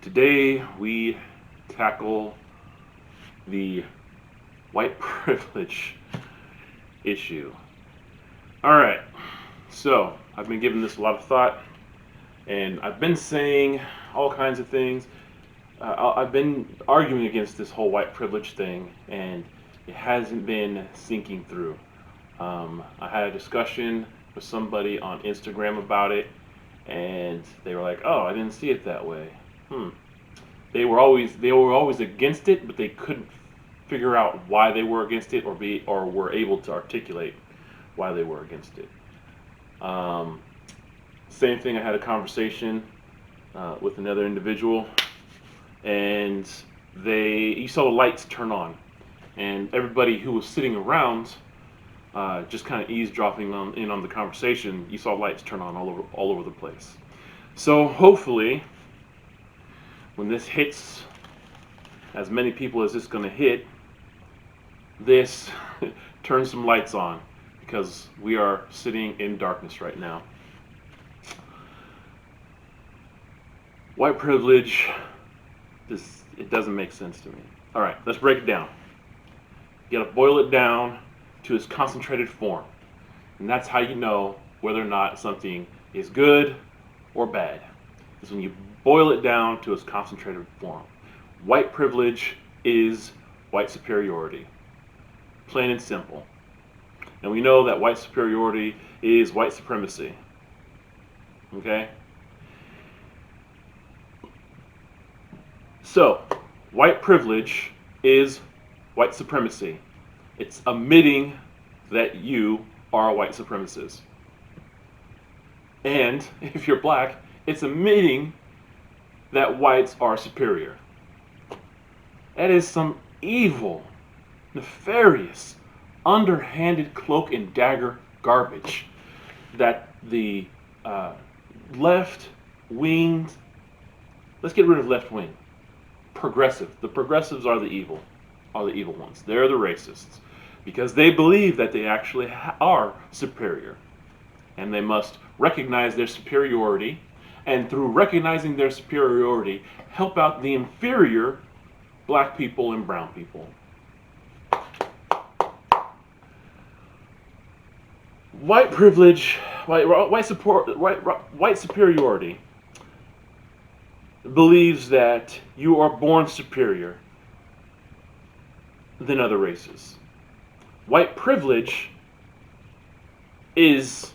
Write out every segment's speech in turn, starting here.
Today we tackle the white privilege issue. All right, so I've been giving this a lot of thought, and I've been saying all kinds of things. I've been arguing against this whole white privilege thing, and it hasn't been sinking through. I had a discussion with somebody on Instagram about it, and they were like, "Oh, I didn't see it that way." Hmm. They were always against it, but they couldn't figure out why they were against it, or were able to articulate why they were against it. Um, Same thing. I had a conversation with another individual, and you saw the lights turn on, and everybody who was sitting around, just kind of eavesdropping in on the conversation. You saw lights turn on all over the place. So hopefully, when this hits as many people as it's going to hit, this turns some lights on, because we are sitting in darkness right now. White privilege, it doesn't make sense to me. All right, let's break it down. You got to boil it down to its concentrated form, and that's how you know whether or not something is good or bad. Is when you boil it down to its concentrated form. White privilege is white superiority, plain and simple. And we know that white superiority is white supremacy. Okay? So, white privilege is white supremacy. It's admitting that you are a white supremacist. And if you're black, it's admitting that whites are superior. That is some evil, nefarious, underhanded cloak and dagger garbage that the left wing, let's get rid of left wing, the progressives are the evil ones. They're the racists, because they believe that they actually are superior, and they must recognize their superiority, and through recognizing their superiority, help out the inferior black people and brown people. White privilege, white superiority believes that you are born superior than other races. White privilege is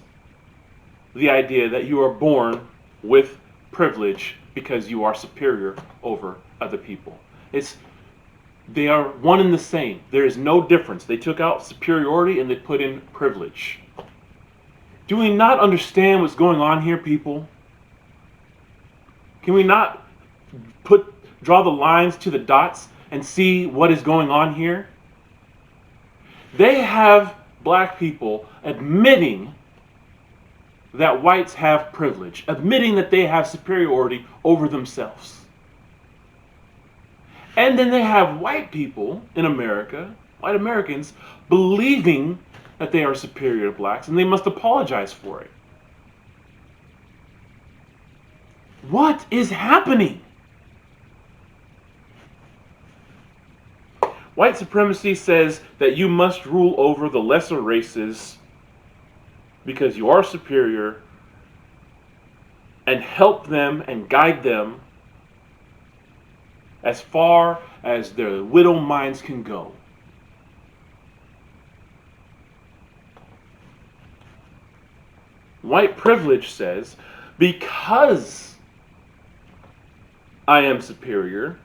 the idea that you are born with privilege because you are superior over other people. They are one and the same. There is no difference. They took out superiority and they put in privilege. Do we not understand what's going on here, people? Can we not draw the lines to the dots and see what is going on here? They have black people admitting that whites have privilege, admitting that they have superiority over themselves. And then they have white people in America, white Americans, believing that they are superior to blacks, and they must apologize for it. What is happening? White supremacy says that you must rule over the lesser races because you are superior, and help them and guide them as far as their little minds can go. White privilege says, because I am superior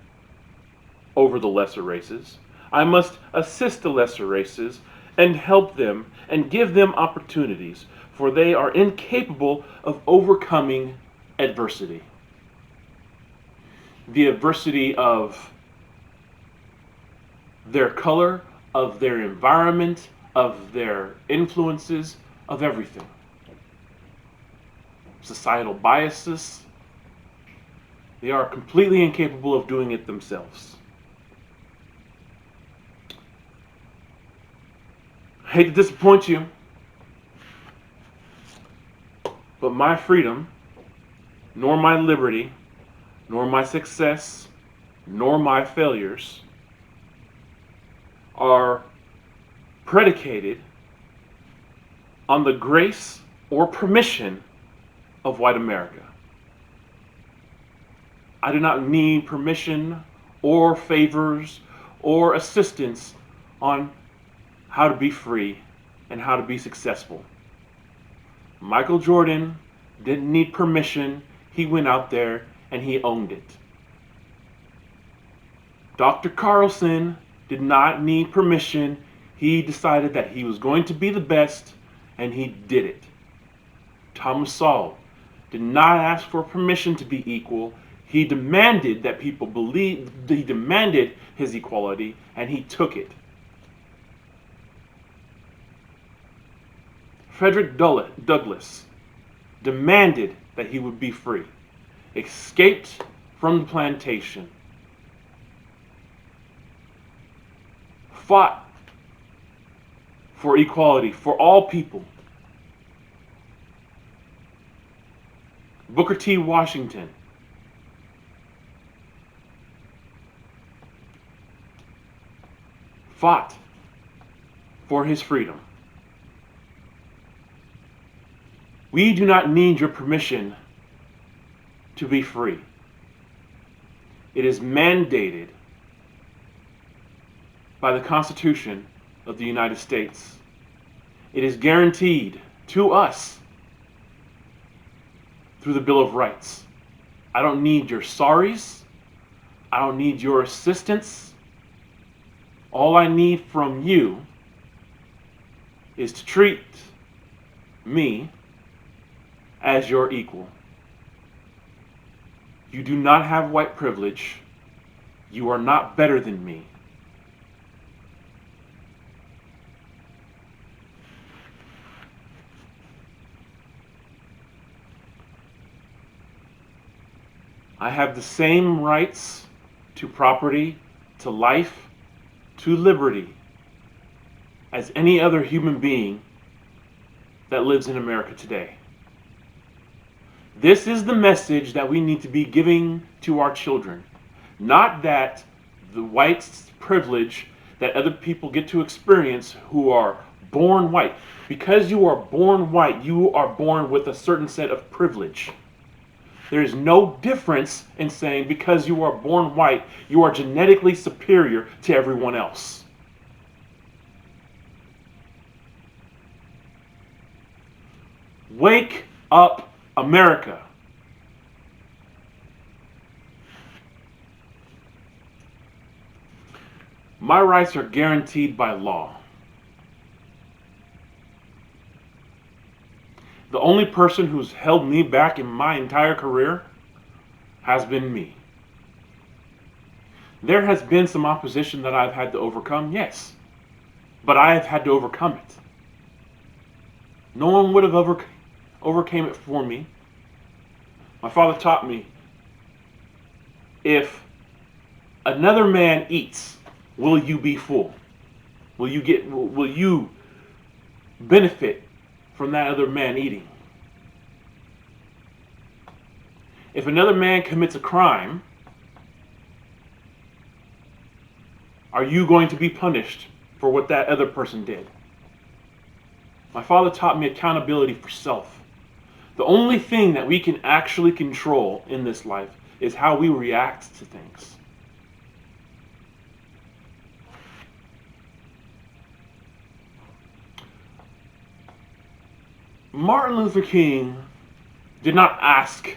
over the lesser races, I must assist the lesser races and help them and give them opportunities, for they are incapable of overcoming adversity. The adversity of their color, of their environment, of their influences, of everything. Societal biases. They are completely incapable of doing it themselves. I hate to disappoint you, but my freedom, nor my liberty, nor my success, nor my failures are predicated on the grace or permission of white America. I do not need permission or favors or assistance on how to be free and how to be successful. Michael Jordan didn't need permission. He went out there and he owned it. Dr. Carlson did not need permission. He decided that he was going to be the best and he did it. Thomas Sowell did not ask for permission to be equal. He demanded that people believe, he demanded his equality, and he took it. Frederick Douglass demanded that he would be free, escaped from the plantation, fought for equality for all people. Booker T. Washington fought for his freedom. We do not need your permission to be free. It is mandated by the Constitution of the United States. It is guaranteed to us through the Bill of Rights. I don't need your sorries. I don't need your assistance. All I need from you is to treat me as your equal. You do not have white privilege. You are not better than me. I have the same rights to property, to life, to liberty as any other human being that lives in America today. This is the message that we need to be giving to our children. Not that the white privilege that other people get to experience who are born white. Because you are born white, you are born with a certain set of privilege. There is no difference in saying because you are born white, you are genetically superior to everyone else. Wake up, America. My rights are guaranteed by law. The only person who's held me back in my entire career has been me. There has been some opposition that I've had to overcome, yes, but I have had to overcome it. No one would have overcame it for me. My father taught me, if another man eats, will you be full? Will you benefit from that other man eating? If another man commits a crime, are you going to be punished for what that other person did? My father taught me accountability for self. The only thing that we can actually control in this life is how we react to things. Martin Luther King did not ask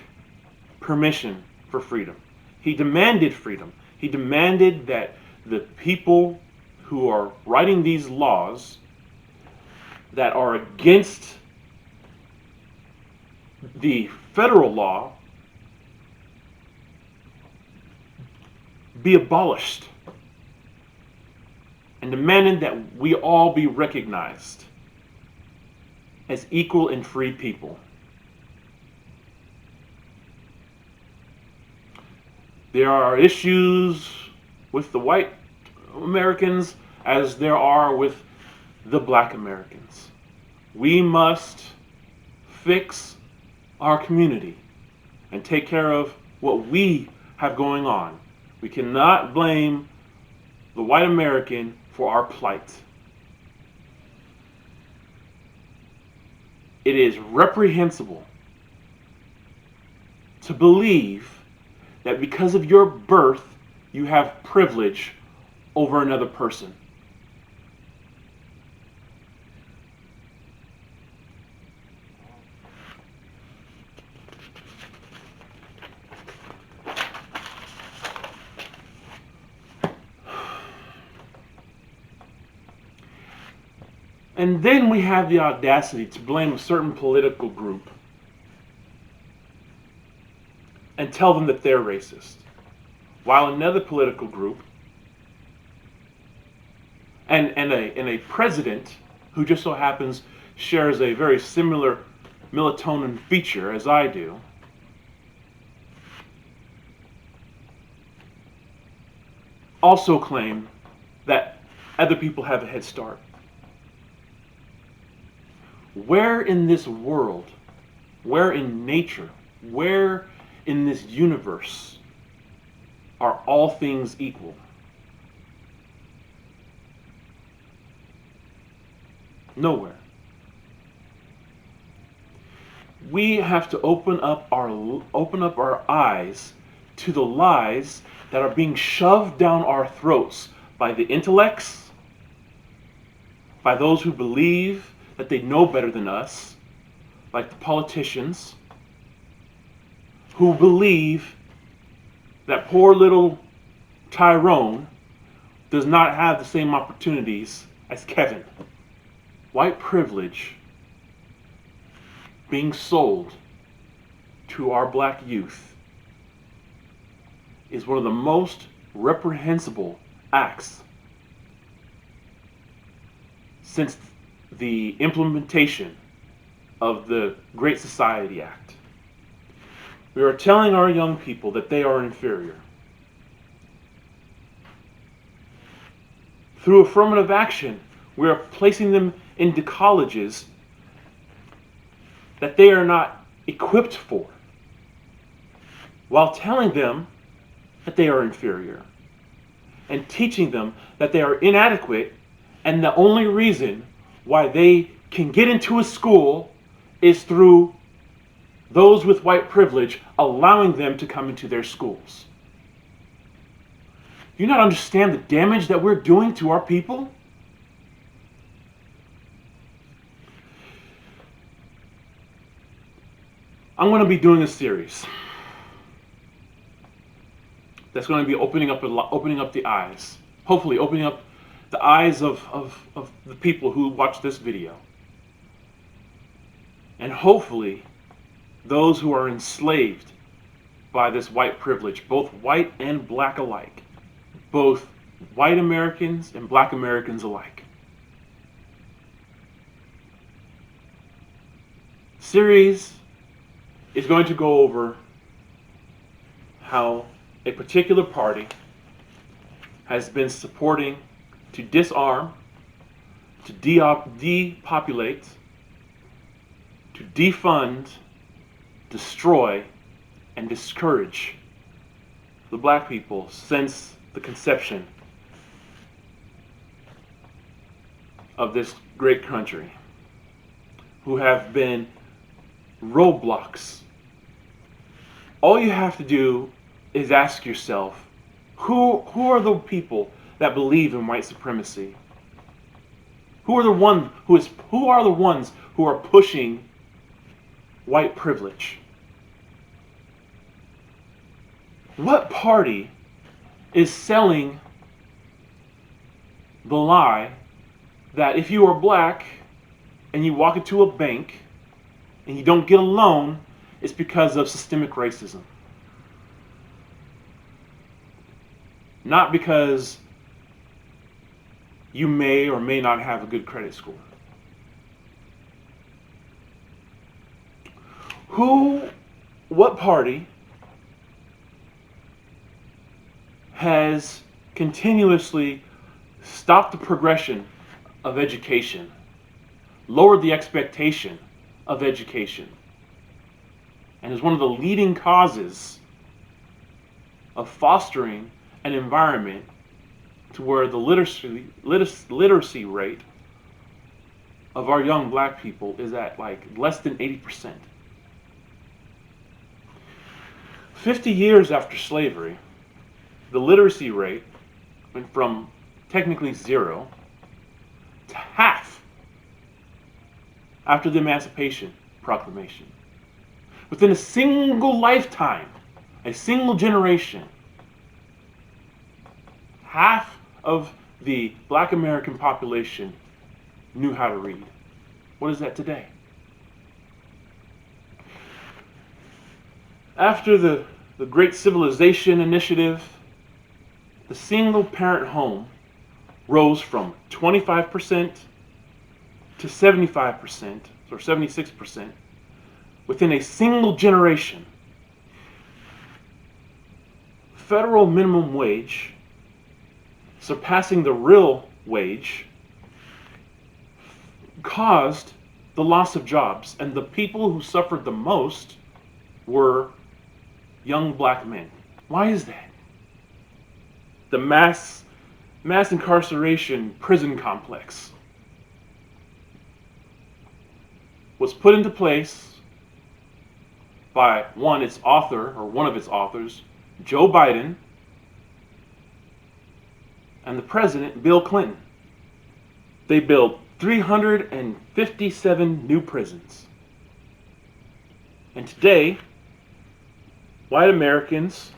permission for freedom. He demanded freedom. He demanded that the people who are writing these laws that are against the federal law be abolished, and demanded that we all be recognized as equal and free people. There are issues with the white Americans as there are with the black Americans. We must fix our community and take care of what we have going on. We cannot blame the white American for our plight. It is reprehensible to believe that because of your birth, you have privilege over another person. And then we have the audacity to blame a certain political group and tell them that they're racist. While another political group and a president who just so happens shares a very similar melatonin feature as I do, also claim that other people have a head start. Where in this world, where in nature, where in this universe are all things equal? Nowhere. We have to open up our eyes to the lies that are being shoved down our throats by the intellects, by those who believe that they know better than us, like the politicians, who believe that poor little Tyrone does not have the same opportunities as Kevin. White privilege being sold to our black youth is one of the most reprehensible acts since the implementation of the Great Society Act. We are telling our young people that they are inferior. Through affirmative action, we are placing them into colleges that they are not equipped for, while telling them that they are inferior and teaching them that they are inadequate, and the only reason why they can get into a school is through those with white privilege allowing them to come into their schools. Do you not understand the damage that we're doing to our people? I'm going to be doing a series that's going to be opening up the eyes, hopefully opening up the eyes of the people who watch this video. And hopefully those who are enslaved by this white privilege, both white and black alike, both white Americans and black Americans alike. Series is going to go over how a particular party has been supporting to disarm, to depopulate, to defund, destroy, and discourage the black people since the conception of this great country, who have been roadblocks. All you have to do is ask yourself, who are the people that believe in white supremacy? Who are the ones who are pushing white privilege? What party is selling the lie that if you are black and you walk into a bank and you don't get a loan, it's because of systemic racism? Not because you may or may not have a good credit score. What party has continuously stopped the progression of education, lowered the expectation of education, and is one of the leading causes of fostering an environment to where the literacy rate of our young black people is at like less than 80%. 50 years after slavery, the literacy rate went from technically zero to half after the Emancipation Proclamation. Within a single lifetime, a single generation, half of the black American population knew how to read. What is that today? After the Great Civilization Initiative, the single parent home rose from 25% to 75% or 76% within a single generation. Federal minimum wage surpassing the real wage caused the loss of jobs, and the people who suffered the most were young black men. Why is that? The mass incarceration prison complex was put into place by one of its authors, Joe Biden, and the president, Bill Clinton. They built 357 new prisons. And today, white Americans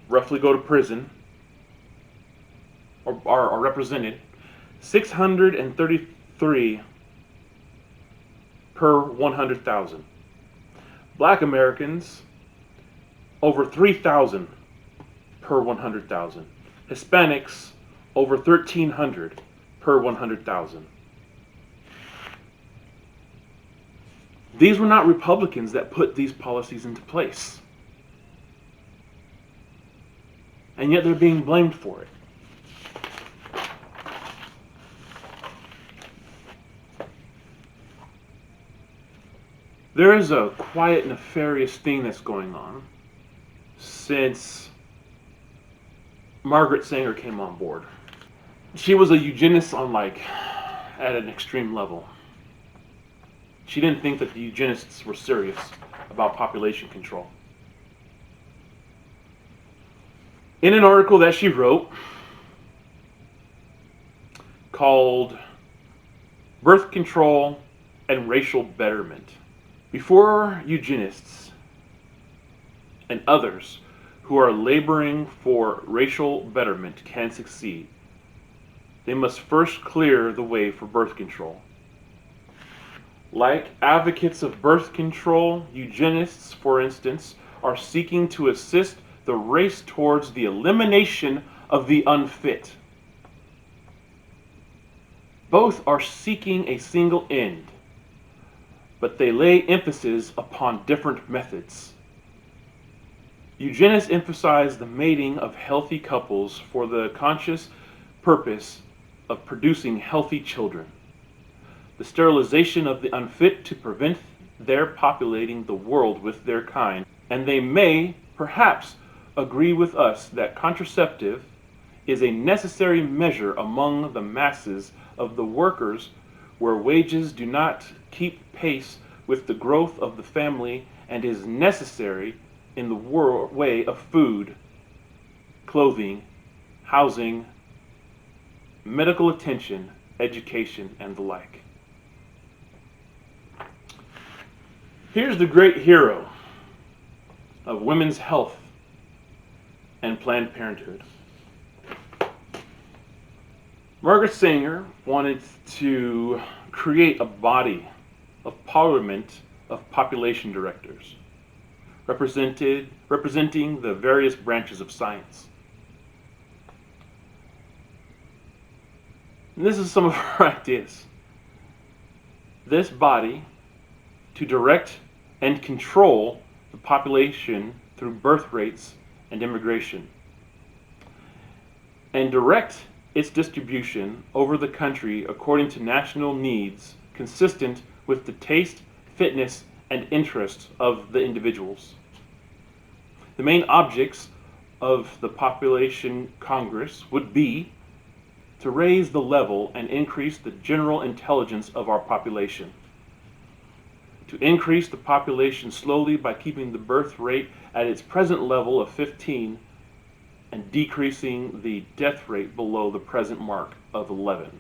roughly go to prison or are represented 633 per 100,000. Black Americans, over 3,000 per 100,000. Hispanics, over 1,300 per 100,000. These were not Republicans that put these policies into place. And yet they're being blamed for it. There is a quiet, nefarious thing that's going on since Margaret Sanger came on board. She was a eugenist at an extreme level. She didn't think that the eugenists were serious about population control. In an article that she wrote called Birth Control and Racial Betterment, before eugenists and others who are laboring for racial betterment can succeed, they must first clear the way for birth control. Like advocates of birth control, eugenists, for instance, are seeking to assist the race towards the elimination of the unfit. Both are seeking a single end, but they lay emphasis upon different methods. Eugenists emphasize the mating of healthy couples for the conscious purpose of producing healthy children, the sterilization of the unfit to prevent their populating the world with their kind, and they may perhaps agree with us that contraceptive is a necessary measure among the masses of the workers where wages do not keep pace with the growth of the family and is necessary in the way of food, clothing, housing, medical attention, education, and the like. Here's the great hero of women's health and Planned Parenthood. Margaret Sanger wanted to create a body of parliament of population directors, representing the various branches of science. And this is some of her ideas. This body to direct and control the population through birth rates and immigration, and direct its distribution over the country according to national needs consistent with the taste, fitness, and interests of the individuals. The main objects of the Population Congress would be to raise the level and increase the general intelligence of our population. To increase the population slowly by keeping the birth rate at its present level of 15 and decreasing the death rate below the present mark of 11.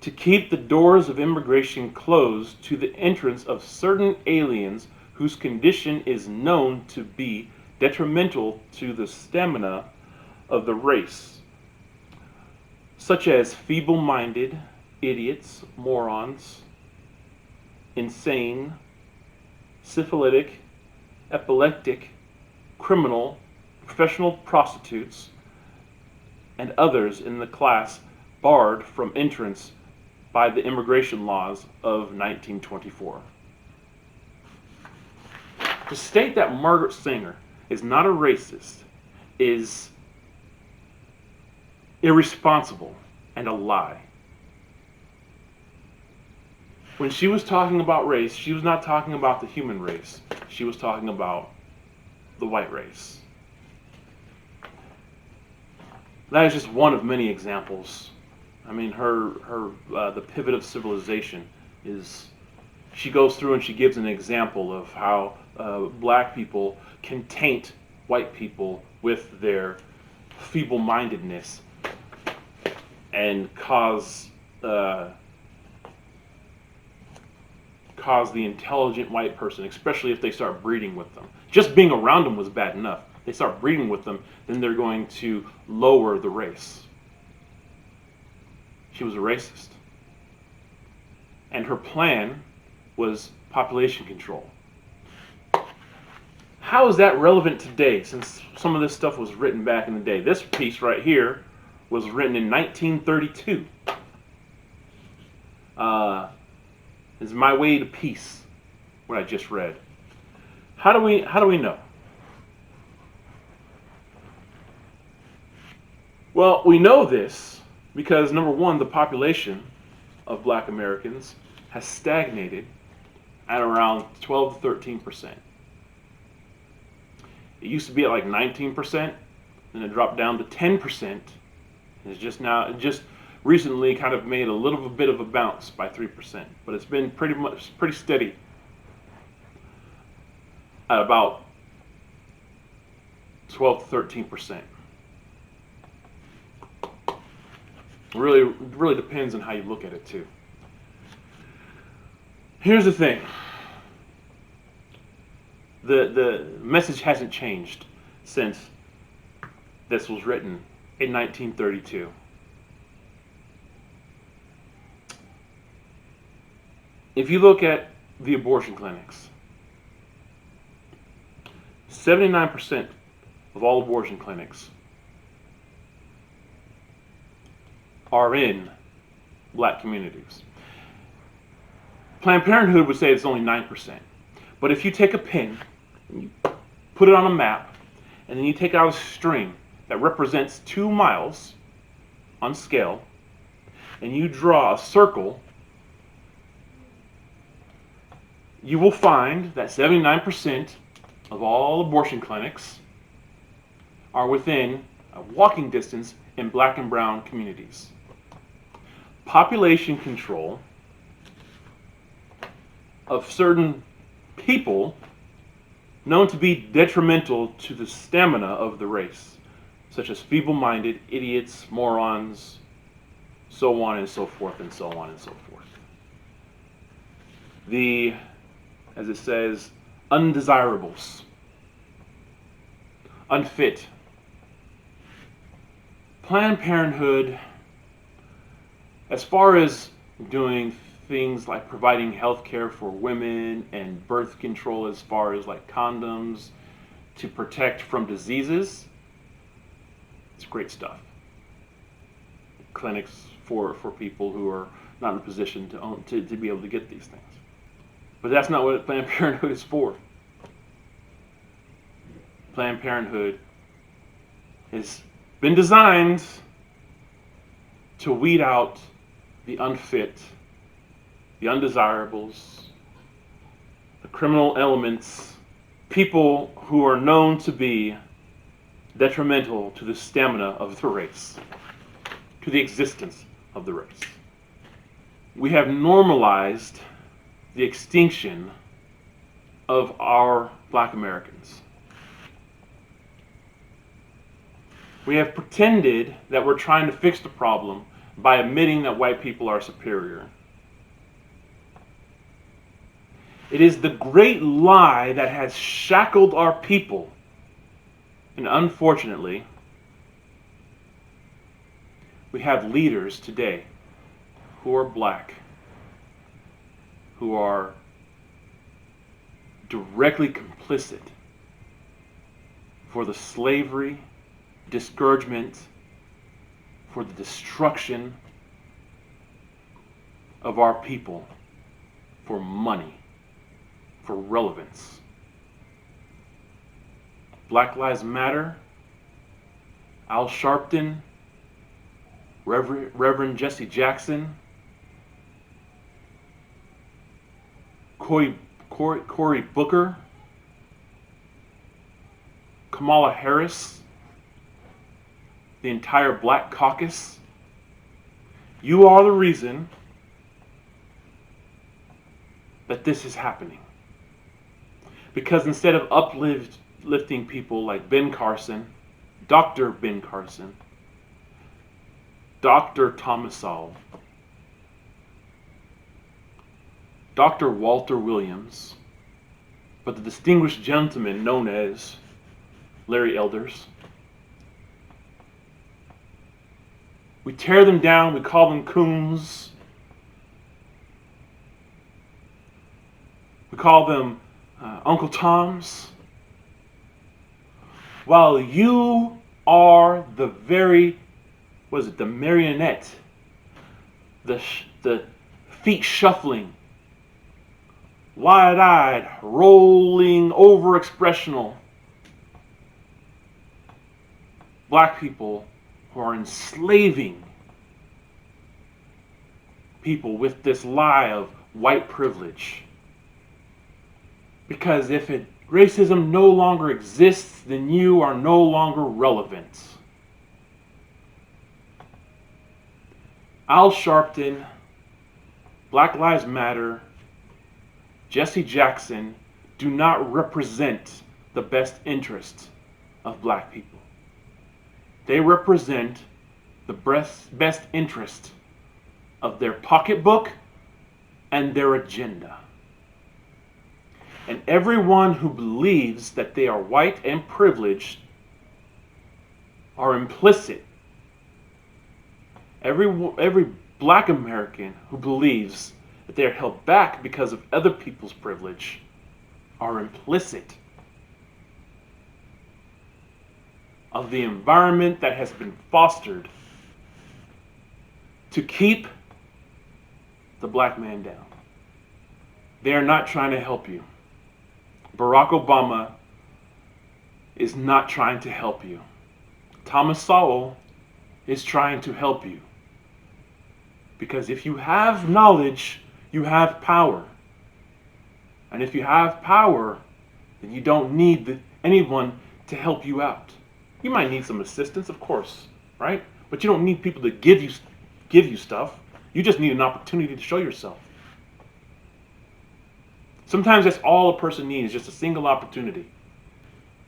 To keep the doors of immigration closed to the entrance of certain aliens whose condition is known to be detrimental to the stamina of the race, such as feeble-minded, idiots, morons, insane, syphilitic, epileptic, criminal, professional prostitutes, and others in the class barred from entrance by the immigration laws of 1924. To state that Margaret Sanger is not a racist is irresponsible and a lie. When she was talking about race, she was not talking about the human race. She was talking about the white race. That is just one of many examples. I mean, the pivot of civilization is, she goes through and she gives an example of how black people can taint white people with their feeble-mindedness and cause the intelligent white person, especially if they start breeding with them. Just being around them was bad enough. They start breeding with them, then they're going to lower the race. She was a racist. And her plan was population control. How is that relevant today, since some of this stuff was written back in the day? This piece right here was written in 1932. Is My Way to Peace, what I just read. How do we know? Well, we know this because, number one, the population of black Americans has stagnated at around 12 to 13%. It used to be at like 19%, and it dropped down to 10%. It's just recently kind of made a little bit of a bounce by 3%, but it's been pretty steady at about 12 to 13%. Really depends on how you look at it too. Here's the thing. The message hasn't changed since this was written in 1932. If you look at the abortion clinics, 79% of all abortion clinics are in black communities. Planned Parenthood would say it's only 9%. But if you take a pin and you put it on a map, and then you take out a string that represents 2 miles on scale, and you draw a circle, you will find that 79% of all abortion clinics are within a walking distance in black and brown communities. Population control of certain people known to be detrimental to the stamina of the race, such as feeble-minded, idiots, morons, so on and so forth and so on and so forth. The, as it says, undesirables, unfit. Planned Parenthood, as far as doing things like providing health care for women and birth control, as far as like condoms to protect from diseases, it's great stuff. Clinics for people who are not in a position to be able to get these things. But that's not what Planned Parenthood is for. Planned Parenthood has been designed to weed out the unfit, the undesirables, the criminal elements, people who are known to be detrimental to the stamina of the race, to the existence of the race. We have normalized the extinction of our black Americans. We have pretended that we're trying to fix the problem by admitting that white people are superior. It is the great lie that has shackled our people. And unfortunately, we have leaders today who are black, who are directly complicit for the slavery, discouragement, for the destruction of our people, for money, for relevance. Black Lives Matter, Al Sharpton, Reverend Jesse Jackson, Cory Booker, Kamala Harris, the entire Black Caucus. You are the reason that this is happening. Because instead of uplifting people like Ben Carson, Dr. Ben Carson, Dr. Thomas Sowell, Dr. Walter Williams, but the distinguished gentleman known as Larry Elders, we tear them down, we call them coons, we call them Uncle Toms, while you are the very, the marionette, the feet shuffling, wide-eyed, rolling, over-expressional black people who are enslaving people with this lie of white privilege. Because if racism no longer exists, then you are no longer relevant. Al Sharpton, Black Lives Matter, Jesse Jackson do not represent the best interests of black people. They represent the best interest of their pocketbook and their agenda. And everyone who believes that they are white and privileged are implicit. Every black American who believes that they are held back because of other people's privilege are implicit of the environment that has been fostered to keep the black man down. They are not trying to help you. Barack Obama is not trying to help you. Thomas Sowell is trying to help you. Because if you have knowledge, you have power. And if you have power, then you don't need anyone to help you out. You might need some assistance, of course, right? But you don't need people to give you stuff. You just need an opportunity to show yourself. Sometimes that's all a person needs, just a single opportunity.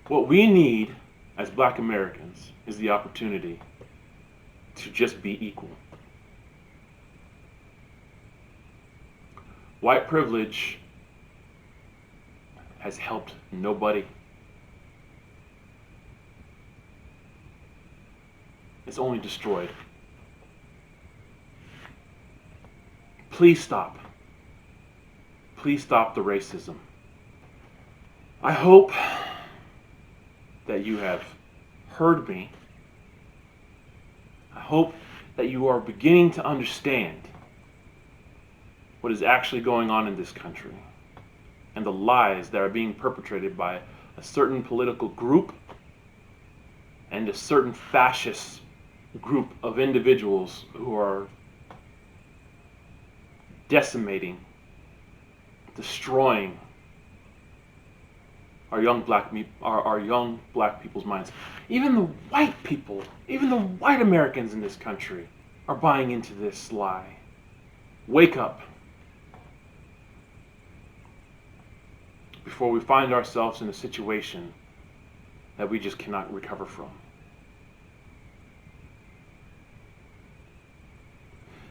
What we need as black Americans is the opportunity to just be equal. White privilege has helped nobody. It's only destroyed. Please stop. Please stop the racism. I hope that you have heard me. I hope that you are beginning to understand what is actually going on in this country and the lies that are being perpetrated by a certain political group and a certain fascist group of individuals who are decimating, destroying our young black people's minds. Even the white people, even the white Americans in this country are buying into this lie. Wake up before we find ourselves in a situation that we just cannot recover from.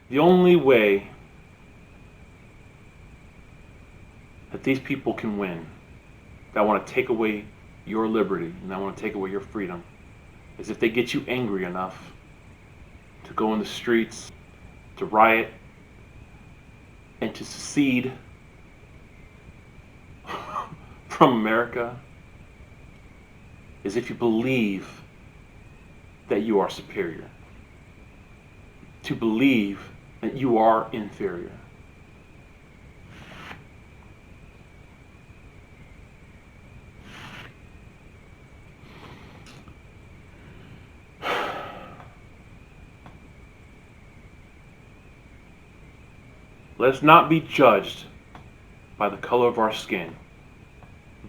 The only way that these people can win, that want to take away your liberty and that want to take away your freedom, is if they get you angry enough to go in the streets, to riot, and to secede from America, is if you believe that you are superior, to believe that you are inferior. Let's not be judged by the color of our skin,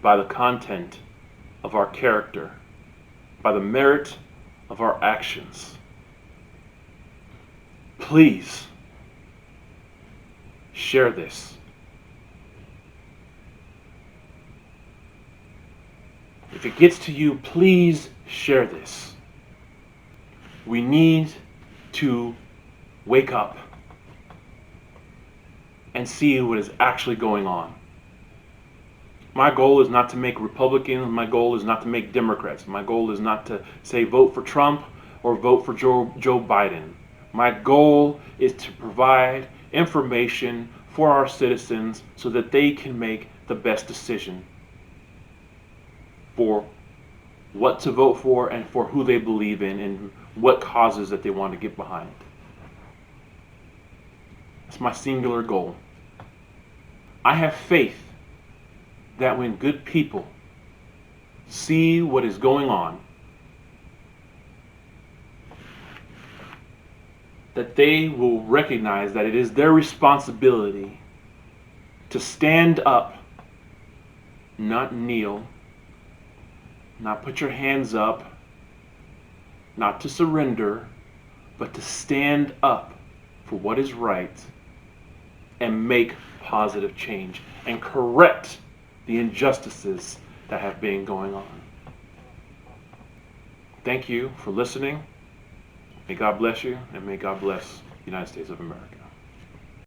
by the content of our character, by the merit of our actions. Please share this. If it gets to you, please share this. We need to wake up and see what is actually going on. My goal is not to make Republicans, my goal is not to make Democrats, my goal is not to say vote for Trump or vote for Joe Biden. My goal is to provide information for our citizens so that they can make the best decision for what to vote for and for who they believe in and what causes that they want to get behind. That's my singular goal. I have faith that when good people see what is going on, that they will recognize that it is their responsibility to stand up, not kneel, not put your hands up, not to surrender, but to stand up for what is right and make positive change and correct the injustices that have been going on. Thank you for listening. May God bless you, and may God bless the United States of America.